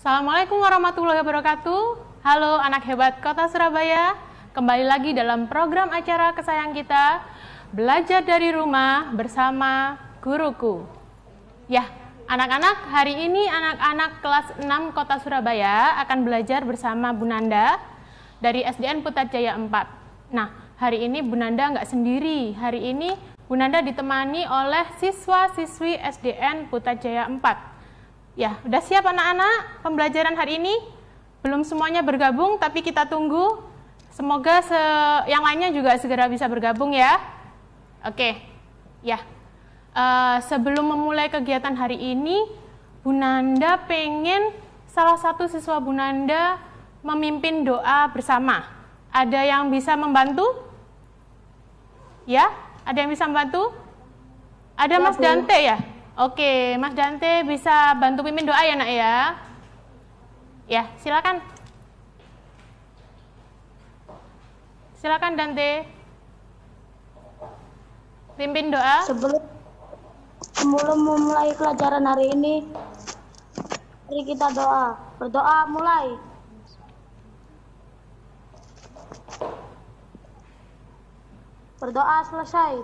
Assalamualaikum warahmatullahi wabarakatuh. Halo anak hebat Kota Surabaya. Kembali lagi dalam program acara kesayangan kita, Belajar dari Rumah bersama Guruku. Ya, anak-anak, hari ini anak-anak kelas 6 Kota Surabaya akan belajar bersama Bu Nanda dari SDN Putrajaya 4. Nah, hari ini Bu Nanda nggak sendiri. Hari ini Bu Nanda ditemani oleh siswa-siswi SDN Putrajaya 4. Ya, udah siap anak-anak pembelajaran hari ini? Belum semuanya bergabung, tapi kita tunggu. Semoga yang lainnya juga segera bisa bergabung ya. Oke, ya. Sebelum memulai kegiatan hari ini, Bu Nanda pengen salah satu siswa Bu Nanda memimpin doa bersama. Ada yang bisa membantu? Ya, ada yang bisa membantu? Ada Mas Dante ya? Oke, Mas Dante bisa bantu pimpin doa ya nak ya? Ya, silakan. Silakan Dante. Pimpin doa. Sebelum memulai pelajaran hari ini, mari kita doa. Berdoa mulai. Berdoa selesai.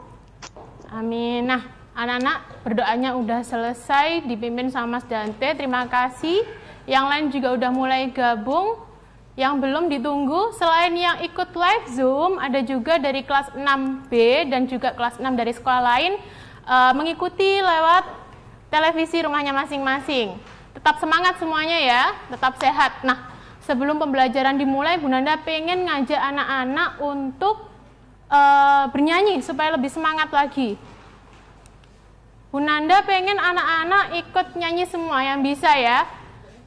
Amin. Nah, anak-anak berdoanya udah selesai dipimpin sama Mas Dante. Terima kasih. Yang lain juga udah mulai gabung. Yang belum ditunggu, selain yang ikut live Zoom, ada juga dari kelas 6B dan juga kelas 6 dari sekolah lain mengikuti lewat televisi rumahnya masing-masing. Tetap semangat semuanya ya, tetap sehat. Nah, sebelum pembelajaran dimulai, Bu Nanda pengen ngajak anak-anak untuk bernyanyi supaya lebih semangat lagi. Bu Nanda pengen anak-anak ikut nyanyi semua yang bisa ya.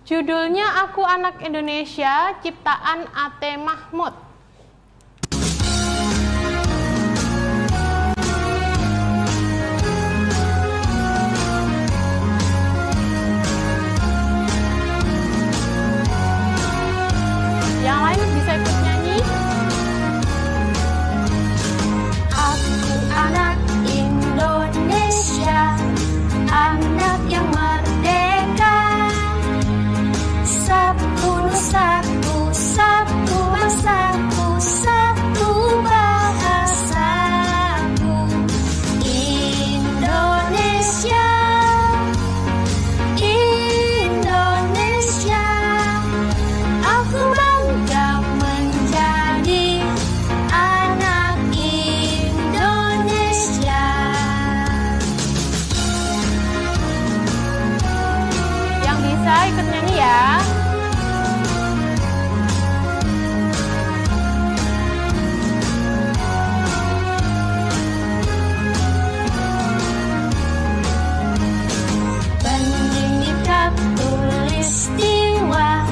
Judulnya Aku Anak Indonesia, ciptaan A.T. Mahmud. Yang lain bisa ikut nyanyi. Aku anak Indonesia, anak yang merdeka, satu nusaku, satu bangsaku, satu bahasaku. Indonesia, Indonesia, aku bangga menjadi anak Indonesia. Yang bisa ikut nyanyi ya. Bendera tulistiwa,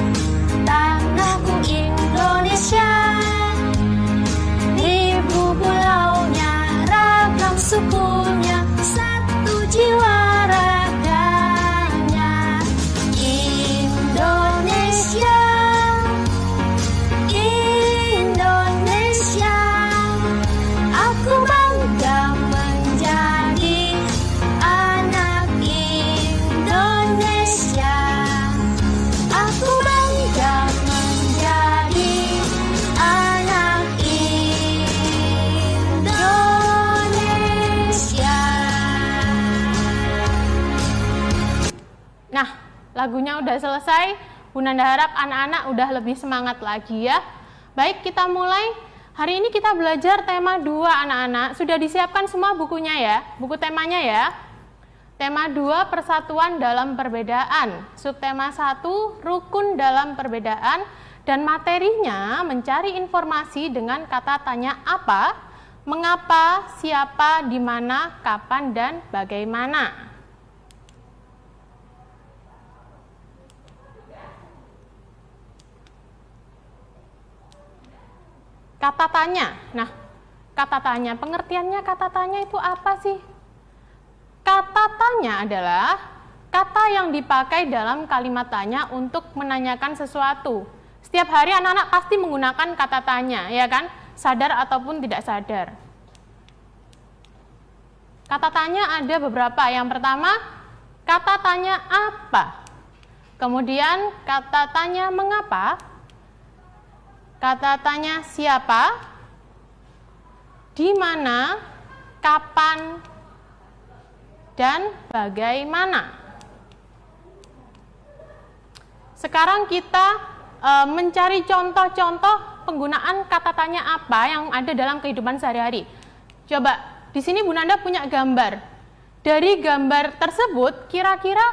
tanahku Indonesia, ribu pulaunya, ragam sukunya, satu jiwa raganya. Indonesia, Indonesia, aku bangga menjadi anak Indonesia. Aku bangga menjadi anak Indonesia. Nah, lagunya udah selesai. Bu Nanda harap anak-anak udah lebih semangat lagi ya. Baik, kita mulai. Hari ini kita belajar tema 2 anak-anak. Sudah disiapkan semua bukunya ya, buku temanya ya. Tema 2, persatuan dalam perbedaan. Subtema 1, rukun dalam perbedaan. Dan materinya mencari informasi dengan kata tanya apa, mengapa, siapa, di mana, kapan, dan bagaimana. Kata tanya. Nah, kata tanya, pengertiannya kata tanya itu apa sih? Kata tanya adalah kata yang dipakai dalam kalimat tanya untuk menanyakan sesuatu. Setiap hari anak-anak pasti menggunakan kata tanya, ya kan? Sadar ataupun tidak sadar. Kata tanya ada beberapa. Yang pertama, kata tanya apa. Kemudian kata tanya mengapa, kata tanya siapa, di mana, kapan, dan bagaimana. Sekarang kita mencari contoh-contoh penggunaan kata tanya apa yang ada dalam kehidupan sehari-hari. Coba, di sini Bu Nanda punya gambar. Dari gambar tersebut, kira-kira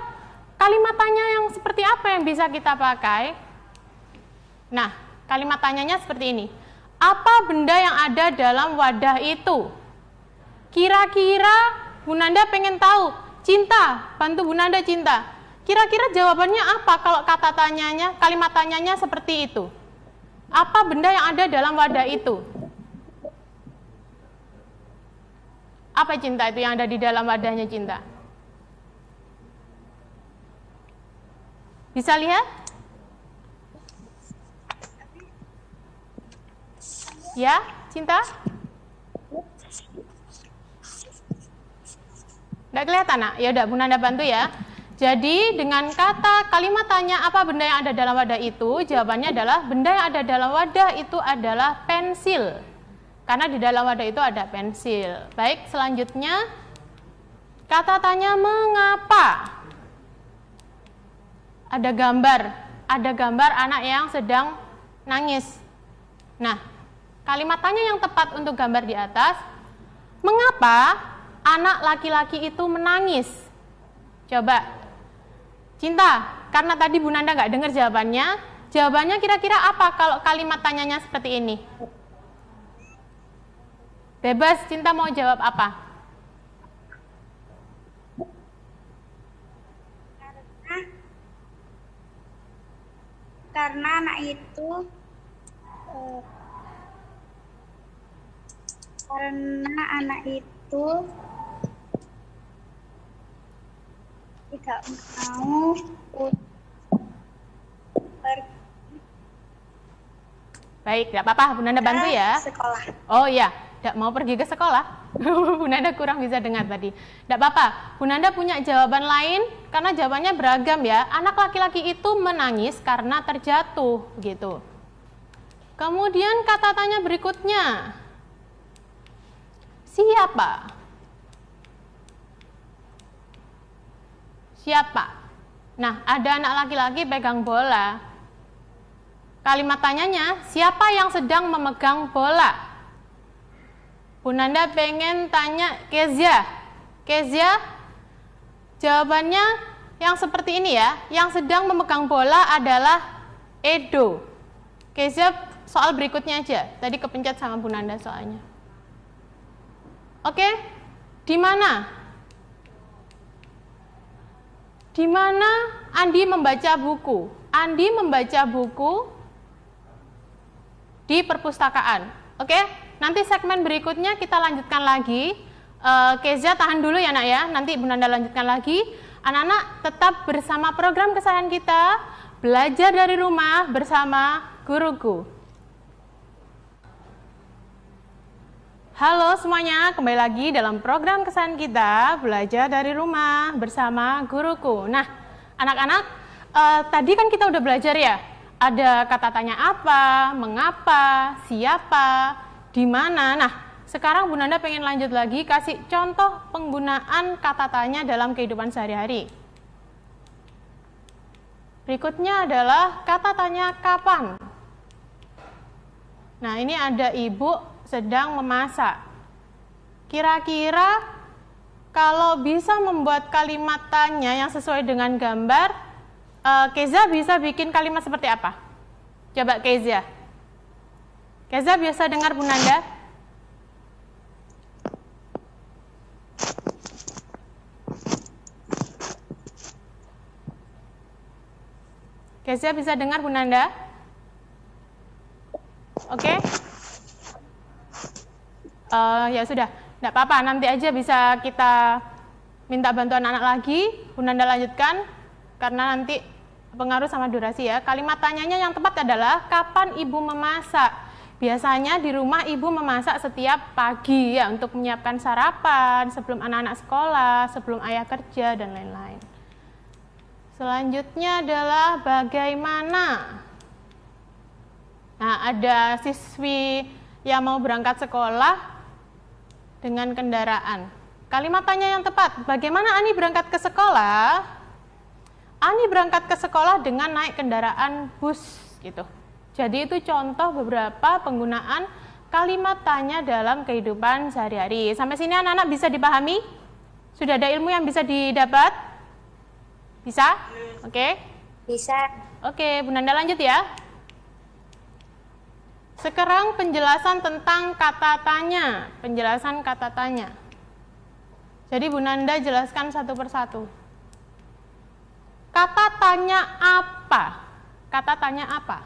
kalimat tanya yang seperti apa yang bisa kita pakai? Nah, kalimat tanyanya seperti ini. Apa benda yang ada dalam wadah itu? Kira-kira Bu Nanda pengen tahu. Cinta, bantu Bu Nanda Cinta. Kira-kira jawabannya apa kalau kata tanyanya, kalimat tanyanya seperti itu? Apa benda yang ada dalam wadah itu? Apa Cinta itu yang ada di dalam wadahnya Cinta? Bisa lihat? Ya, Cinta? Nggak kelihatan, nak? Ya udah, Bu Nanda bantu ya. Jadi dengan kata kalimat tanya apa benda yang ada dalam wadah itu, jawabannya adalah benda yang ada dalam wadah itu adalah pensil. Karena di dalam wadah itu ada pensil. Baik, selanjutnya kata tanya mengapa. Ada gambar anak yang sedang nangis. Nah, kalimat tanya yang tepat untuk gambar di atas, mengapa anak laki-laki itu menangis? Coba Cinta, karena tadi Bu Nanda nggak dengar jawabannya kira-kira apa kalau kalimat tanyanya seperti ini? Bebas, Cinta mau jawab apa? Karena anak itu tidak mau Baik, tidak apa-apa, Bu Nanda bantu ya. Sekolah. Oh iya, tidak mau pergi ke sekolah. Bu Nanda kurang bisa dengar tadi. Tidak apa-apa, Bu Nanda punya jawaban lain karena jawabannya beragam ya. Anak laki-laki itu menangis karena terjatuh, gitu. Kemudian kata tanya berikutnya. Siapa? Siapa? Nah, ada anak laki-laki pegang bola. Kalimat tanyanya, siapa yang sedang memegang bola? Bu Nanda pengen tanya Kezia. Kezia, jawabannya yang seperti ini ya. Yang sedang memegang bola adalah Edo. Kezia, soal berikutnya aja. Tadi kepencet sama Bu Nanda soalnya. Oke, di mana? Di mana Andi membaca buku? Andi membaca buku di perpustakaan. Oke, nanti segmen berikutnya kita lanjutkan lagi. Kezia tahan dulu ya nak ya, nanti Bu Nanda lanjutkan lagi. Anak-anak tetap bersama program kesayangan kita, belajar dari rumah bersama guruku. Halo semuanya, kembali lagi dalam program kesayangan kita, belajar dari rumah bersama guruku. Nah, anak-anak, tadi kan kita udah belajar ya, ada kata tanya apa, mengapa, siapa, di mana. Nah, sekarang Bu Nanda pengen lanjut lagi, kasih contoh penggunaan kata tanya dalam kehidupan sehari-hari. Berikutnya adalah kata tanya kapan. Nah, ini ada ibu sedang memasak. Kira-kira kalau bisa membuat kalimat tanya yang sesuai dengan gambar, Kezia bisa bikin kalimat seperti apa? Coba Kezia. Kezia biasa dengar Bu Nanda? Kezia bisa dengar Bu Nanda? Oke? Ya sudah, tidak apa-apa, nanti aja bisa kita minta bantuan anak lagi, Bu Nanda lanjutkan, karena nanti pengaruh sama durasi ya. Kalimat tanyanya yang tepat adalah, kapan ibu memasak? Biasanya di rumah ibu memasak setiap pagi ya, untuk menyiapkan sarapan, sebelum anak-anak sekolah, sebelum ayah kerja, dan lain-lain. Selanjutnya adalah bagaimana. Nah, ada siswi yang mau berangkat sekolah dengan kendaraan. Kalimat tanya yang tepat, bagaimana Ani berangkat ke sekolah? Ani berangkat ke sekolah dengan naik kendaraan bus, gitu. Jadi itu contoh beberapa penggunaan kalimat tanya dalam kehidupan sehari-hari. Sampai sini anak-anak bisa dipahami? Sudah ada ilmu yang bisa didapat? Bisa? Oke? Bisa. Oke, Bu Nanda lanjut ya. Sekarang penjelasan tentang kata tanya. Penjelasan kata tanya. Jadi Bu Nanda jelaskan satu persatu. Kata tanya apa? Kata tanya apa?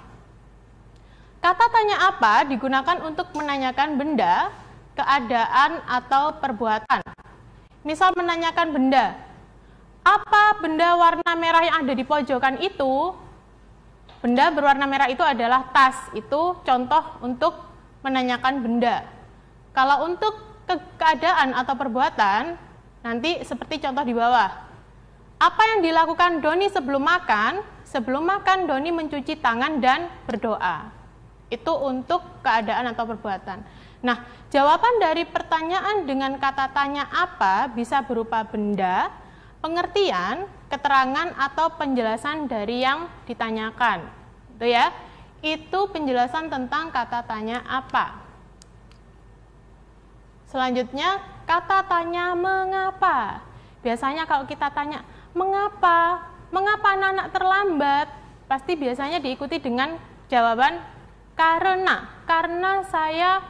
Kata tanya apa digunakan untuk menanyakan benda, keadaan, atau perbuatan. Misal menanyakan benda. Apa benda warna merah yang ada di pojokan itu? Benda berwarna merah itu adalah tas. Itu contoh untuk menanyakan benda. Kalau untuk keadaan atau perbuatan, nanti seperti contoh di bawah. Apa yang dilakukan Doni sebelum makan? Sebelum makan Doni mencuci tangan dan berdoa. Itu untuk keadaan atau perbuatan. Nah, jawaban dari pertanyaan dengan kata tanya apa bisa berupa benda, pengertian, keterangan, atau penjelasan dari yang ditanyakan. Itu ya. Itu penjelasan tentang kata tanya apa. Selanjutnya, kata tanya mengapa. Biasanya kalau kita tanya, mengapa? Mengapa anak-anak terlambat? Pasti biasanya diikuti dengan jawaban karena saya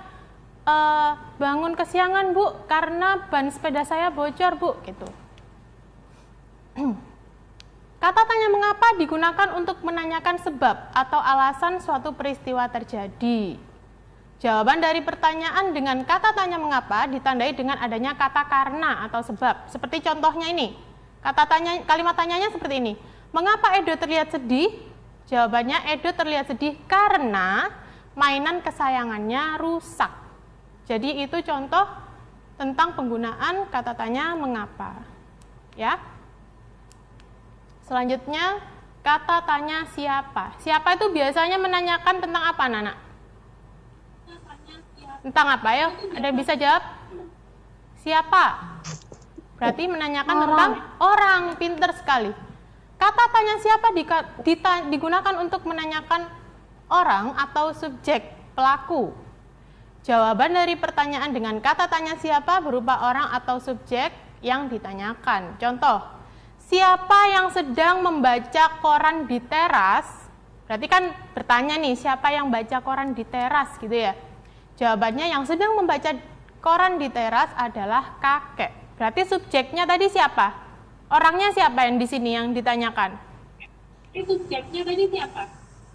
bangun kesiangan, Bu, karena ban sepeda saya bocor, Bu, gitu. Kata tanya mengapa digunakan untuk menanyakan sebab atau alasan suatu peristiwa terjadi. Jawaban dari pertanyaan dengan kata tanya mengapa ditandai dengan adanya kata karena atau sebab. Seperti contohnya ini. Kalimat tanyanya seperti ini. Mengapa Edo terlihat sedih? Jawabannya, Edo terlihat sedih karena mainan kesayangannya rusak. Jadi itu contoh tentang penggunaan kata tanya mengapa. Ya. Selanjutnya, kata tanya siapa. Siapa itu biasanya menanyakan tentang apa, Nana? Tentang apa, ya? Ada yang bisa jawab? Siapa? Berarti menanyakan tentang orang. Pinter sekali. Kata tanya siapa digunakan untuk menanyakan orang atau subjek, pelaku. Jawaban dari pertanyaan dengan kata tanya siapa berupa orang atau subjek yang ditanyakan. Contoh, siapa yang sedang membaca koran di teras? Berarti kan bertanya nih, siapa yang baca koran di teras gitu ya. Jawabannya yang sedang membaca koran di teras adalah kakek. Berarti subjeknya tadi siapa? Orangnya siapa yang di sini yang ditanyakan? Subjeknya tadi siapa?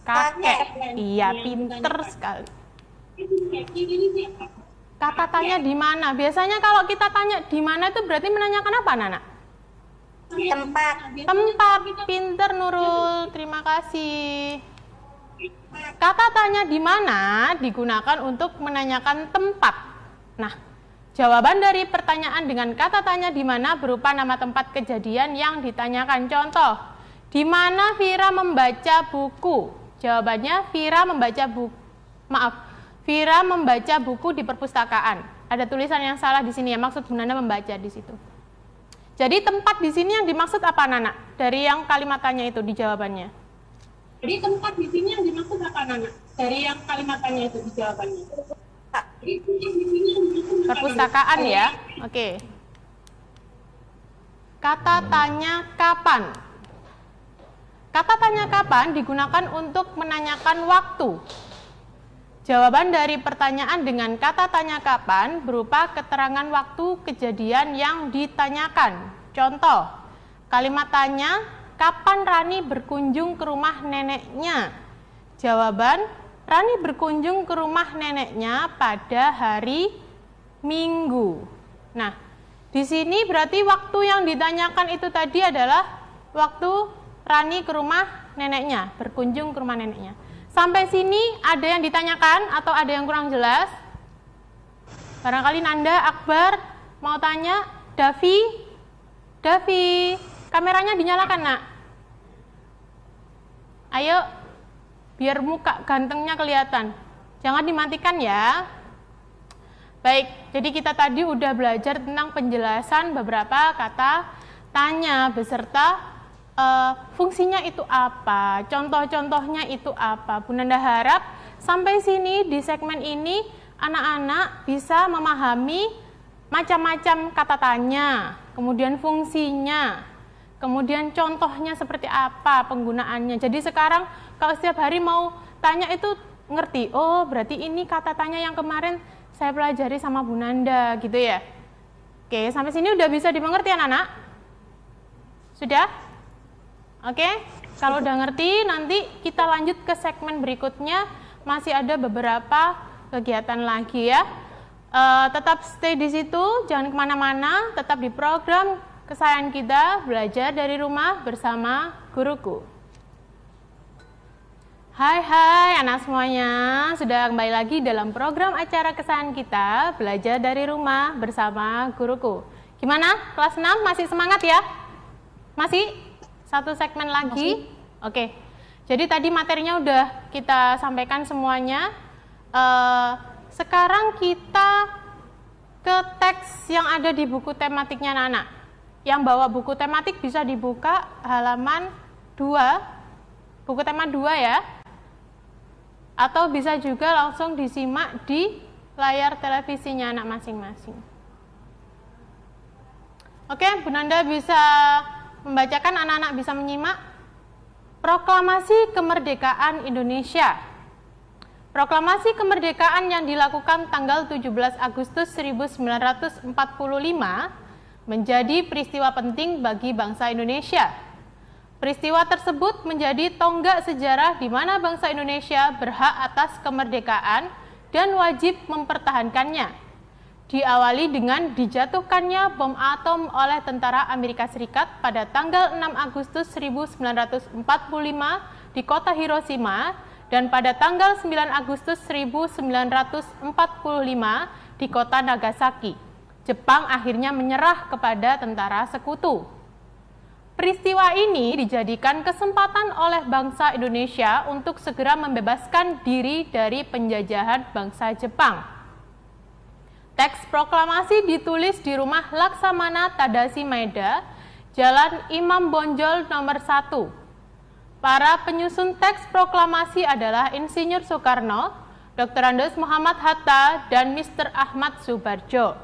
Kakek. Iya, pinter sekali. Subjeknya tadi siapa? Kata tanya di mana? Biasanya kalau kita tanya di mana itu berarti menanyakan apa, Nana? Tempat. Tempat. Pinter, Nurul. Terima kasih. Kata tanya di mana digunakan untuk menanyakan tempat. Nah, jawaban dari pertanyaan dengan kata tanya di mana berupa nama tempat kejadian yang ditanyakan. Contoh, di mana Vira membaca buku? Jawabannya Vira membaca buku di perpustakaan. Ada tulisan yang salah di sini ya, maksud Bu Nana membaca di situ. Jadi tempat di sini yang dimaksud apa, Nana? Dari yang kalimat tanya itu di jawabannya. Jadi tempat di sini yang dimaksud apa, Nana? Dari yang kalimat tanya itu di jawabannya. Perpustakaan ya. Oke. Kata tanya kapan. Kata tanya kapan digunakan untuk menanyakan waktu. Jawaban dari pertanyaan dengan kata tanya kapan berupa keterangan waktu kejadian yang ditanyakan. Contoh, kalimat tanya, kapan Rani berkunjung ke rumah neneknya? Jawaban, Rani berkunjung ke rumah neneknya pada hari Minggu. Nah, di sini berarti waktu yang ditanyakan itu tadi adalah waktu Rani ke rumah neneknya, berkunjung ke rumah neneknya. Sampai sini ada yang ditanyakan atau ada yang kurang jelas? Barangkali Nanda, Akbar mau tanya. Davi, kameranya dinyalakan, Nak. Ayo, biar muka gantengnya kelihatan. Jangan dimatikan ya. Baik, jadi kita tadi udah belajar tentang penjelasan beberapa kata tanya beserta fungsinya itu apa, contoh-contohnya itu apa. Bunda harap sampai sini di segmen ini anak-anak bisa memahami macam-macam kata tanya, kemudian fungsinya, kemudian contohnya seperti apa penggunaannya. Jadi sekarang kalau setiap hari mau tanya itu ngerti, oh berarti ini kata tanya yang kemarin saya pelajari sama Bu Nanda gitu ya. Oke, sampai sini udah bisa dimengerti anak-anak? Sudah? Oke, kalau udah ngerti nanti kita lanjut ke segmen berikutnya. Masih ada beberapa kegiatan lagi ya. Tetap stay di situ, jangan kemana-mana, tetap di program kesayangan kita, belajar dari rumah bersama guruku. Hai anak semuanya, sudah kembali lagi dalam program acara kesayangan kita, belajar dari rumah bersama guruku. Gimana? Kelas 6 masih semangat ya? Masih? Satu segmen lagi? Masih. Oke, jadi tadi materinya udah kita sampaikan semuanya. Sekarang kita ke teks yang ada di buku tematiknya anak-anak. Yang bawa buku tematik bisa dibuka halaman 2, buku tema 2 ya. Atau bisa juga langsung disimak di layar televisinya anak masing-masing. Oke, Bu Nanda bisa membacakan, anak-anak bisa menyimak. Proklamasi Kemerdekaan Indonesia. Proklamasi kemerdekaan yang dilakukan tanggal 17 Agustus 1945 menjadi peristiwa penting bagi bangsa Indonesia. Peristiwa tersebut menjadi tonggak sejarah di mana bangsa Indonesia berhak atas kemerdekaan dan wajib mempertahankannya. Diawali dengan dijatuhkannya bom atom oleh tentara Amerika Serikat pada tanggal 6 Agustus 1945 di kota Hiroshima dan pada tanggal 9 Agustus 1945 di kota Nagasaki. Jepang akhirnya menyerah kepada tentara sekutu. Peristiwa ini dijadikan kesempatan oleh bangsa Indonesia untuk segera membebaskan diri dari penjajahan bangsa Jepang. Teks proklamasi ditulis di rumah Laksamana Tadashi Maeda, Jalan Imam Bonjol nomor 1. Para penyusun teks proklamasi adalah Insinyur Soekarno, Dr. Andes Muhammad Hatta, dan Mr. Ahmad Subarjo.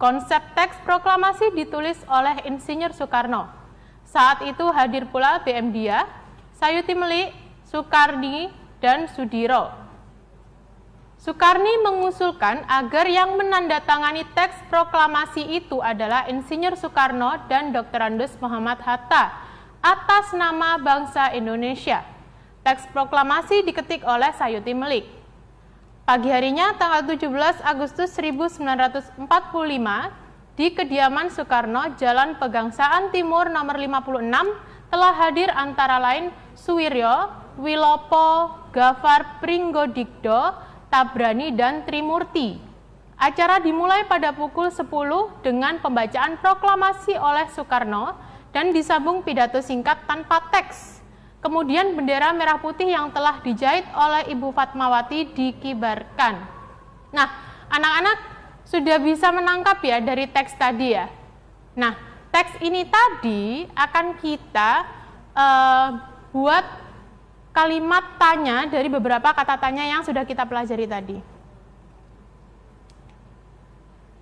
Konsep teks proklamasi ditulis oleh Insinyur Soekarno. Saat itu hadir pula BM Dia, Sayuti Melik, Soekarni, dan Sudiro. Soekarni mengusulkan agar yang menandatangani teks proklamasi itu adalah Insinyur Soekarno dan Dr. Andes Muhammad Hatta atas nama bangsa Indonesia. Teks proklamasi diketik oleh Sayuti Melik. Pagi harinya tanggal 17 Agustus 1945 di kediaman Soekarno, Jalan Pegangsaan Timur nomor 56 telah hadir antara lain Suwiryo, Wilopo, Gafar Pringgodikdo, Tabrani, dan Trimurti. Acara dimulai pada pukul 10 dengan pembacaan proklamasi oleh Soekarno dan disambung pidato singkat tanpa teks. Kemudian bendera merah putih yang telah dijahit oleh Ibu Fatmawati dikibarkan. Nah, anak-anak sudah bisa menangkap ya dari teks tadi ya. Nah, teks ini tadi akan kita buat kalimat tanya dari beberapa kata tanya yang sudah kita pelajari tadi.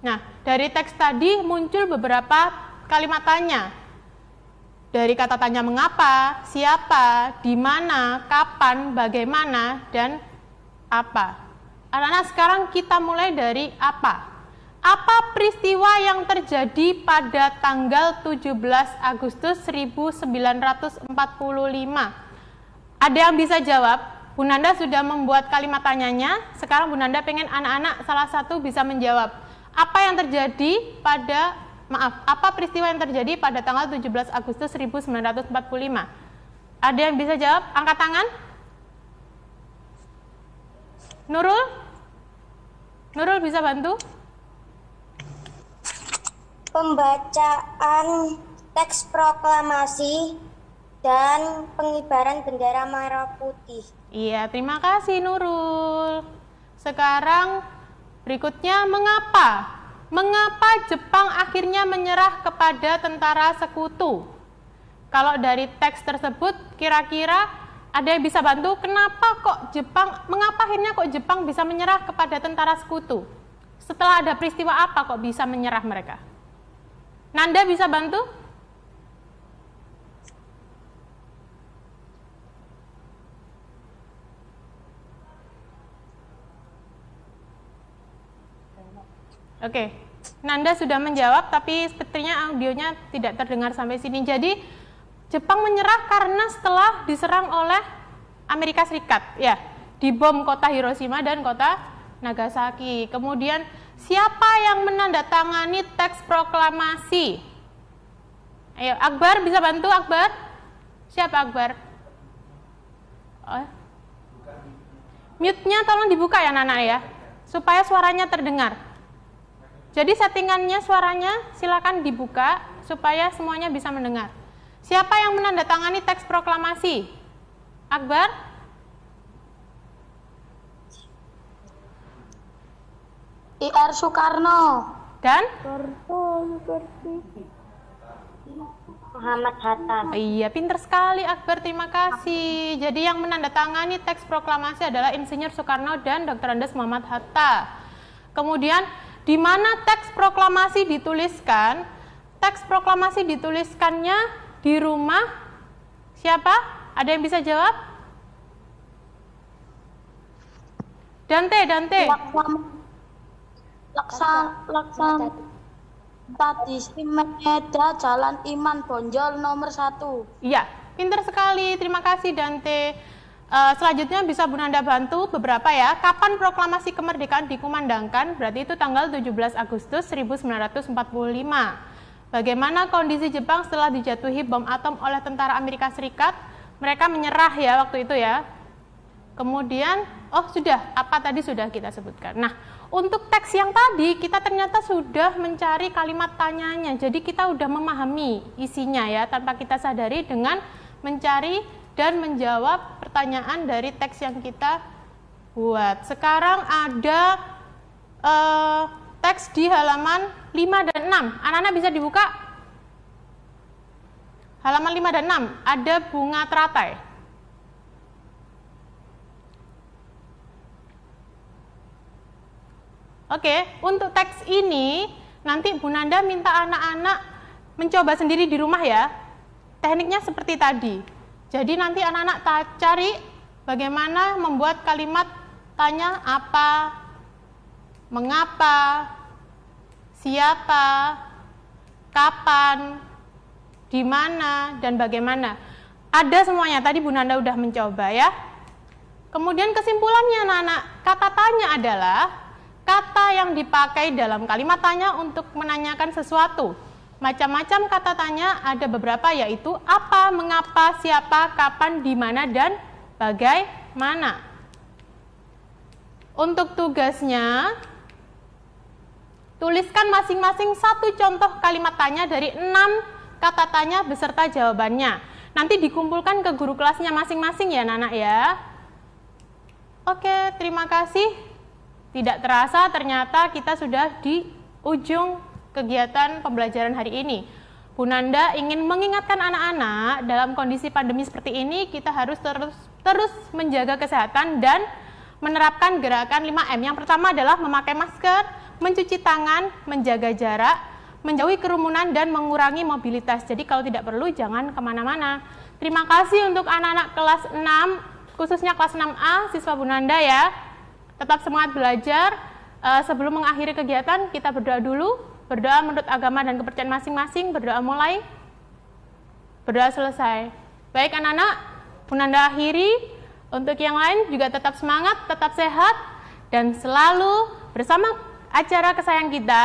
Nah, dari teks tadi muncul beberapa kalimat tanya. Dari kata tanya mengapa, siapa, di mana, kapan, bagaimana, dan apa. Anak-anak, sekarang kita mulai dari apa. Apa peristiwa yang terjadi pada tanggal 17 Agustus 1945? Ada yang bisa jawab? Bu Nanda sudah membuat kalimat tanyanya, sekarang Bu Nanda pengen anak-anak salah satu bisa menjawab. Apa yang terjadi pada, apa peristiwa yang terjadi pada tanggal 17 Agustus 1945? Ada yang bisa jawab? Angkat tangan. Nurul? Nurul bisa bantu? Pembacaan teks proklamasi dan pengibaran bendera merah putih. Iya, terima kasih Nurul. Sekarang berikutnya mengapa? Mengapa Jepang akhirnya menyerah kepada tentara sekutu? Kalau dari teks tersebut kira-kira ada yang bisa bantu kenapa kok mengapa akhirnya kok Jepang bisa menyerah kepada tentara sekutu? Setelah ada peristiwa apa kok bisa menyerah mereka? Nanda bisa bantu? Oke, Nanda sudah menjawab, tapi sepertinya audionya tidak terdengar sampai sini. Jadi, Jepang menyerah karena setelah diserang oleh Amerika Serikat, ya, dibom kota Hiroshima dan kota Nagasaki. Kemudian, siapa yang menandatangani teks proklamasi? Ayo, Akbar bisa bantu, Akbar? Siapa Akbar? Oh. Mute-nya tolong dibuka ya, Nana ya, supaya suaranya terdengar. Jadi settingannya suaranya silakan dibuka supaya semuanya bisa mendengar. Siapa yang menandatangani teks proklamasi? Akbar? I.R. Soekarno. Dan? Muhammad Hatta. Iya, pinter sekali Akbar, terima kasih. Jadi yang menandatangani teks proklamasi adalah Insinyur Soekarno dan Dr. Andes Muhammad Hatta. Kemudian di mana teks proklamasi dituliskan? Teks proklamasi dituliskannya di rumah siapa? Ada yang bisa jawab? Dante. Laksana tadi Meda Jalan Iman Bonjol nomor 1. Iya, pinter sekali. Terima kasih Dante. Selanjutnya bisa Bu Nanda bantu beberapa ya. Kapan proklamasi kemerdekaan dikumandangkan? Berarti itu tanggal 17 Agustus 1945. Bagaimana kondisi Jepang setelah dijatuhi bom atom oleh tentara Amerika Serikat? Mereka menyerah ya waktu itu ya. Kemudian, apa tadi sudah kita sebutkan. Nah, untuk teks yang tadi kita ternyata sudah mencari kalimat tanyanya. Jadi kita sudah memahami isinya ya tanpa kita sadari dengan mencari dan menjawab pertanyaan dari teks yang kita buat. Sekarang ada teks di halaman 5 dan 6. Anak-anak bisa dibuka? Halaman 5 dan 6, ada bunga teratai. Oke, untuk teks ini nanti Bu Nanda minta anak-anak mencoba sendiri di rumah ya. Tekniknya seperti tadi. Jadi nanti anak-anak cari bagaimana membuat kalimat tanya apa, mengapa, siapa, kapan, di mana, dan bagaimana. Ada semuanya, tadi Bu Nanda udah mencoba ya. Kemudian kesimpulannya anak-anak, kata tanya adalah kata yang dipakai dalam kalimat tanya untuk menanyakan sesuatu. Macam-macam kata tanya ada beberapa yaitu apa, mengapa, siapa, kapan, di mana, dan bagaimana. Untuk tugasnya, tuliskan masing-masing satu contoh kalimat tanya dari 6 kata tanya beserta jawabannya. Nanti dikumpulkan ke guru kelasnya masing-masing ya Nana ya. Oke, terima kasih. Tidak terasa ternyata kita sudah di ujung kegiatan pembelajaran hari ini. Bu Nanda ingin mengingatkan anak-anak dalam kondisi pandemi seperti ini kita harus terus menjaga kesehatan dan menerapkan gerakan 5M. Yang pertama adalah memakai masker, mencuci tangan, menjaga jarak, menjauhi kerumunan, dan mengurangi mobilitas. Jadi kalau tidak perlu jangan kemana-mana. Terima kasih untuk anak-anak kelas 6, khususnya kelas 6A, siswa Bu Nanda ya. Tetap semangat belajar. Sebelum mengakhiri kegiatan kita berdoa dulu. Berdoa menurut agama dan kepercayaan masing-masing. Berdoa mulai, berdoa selesai. Baik anak-anak, Bu Nanda akhiri. Untuk yang lain juga tetap semangat, tetap sehat, dan selalu bersama acara kesayangan kita,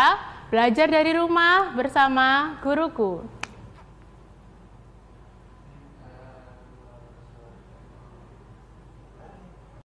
belajar dari rumah bersama guruku.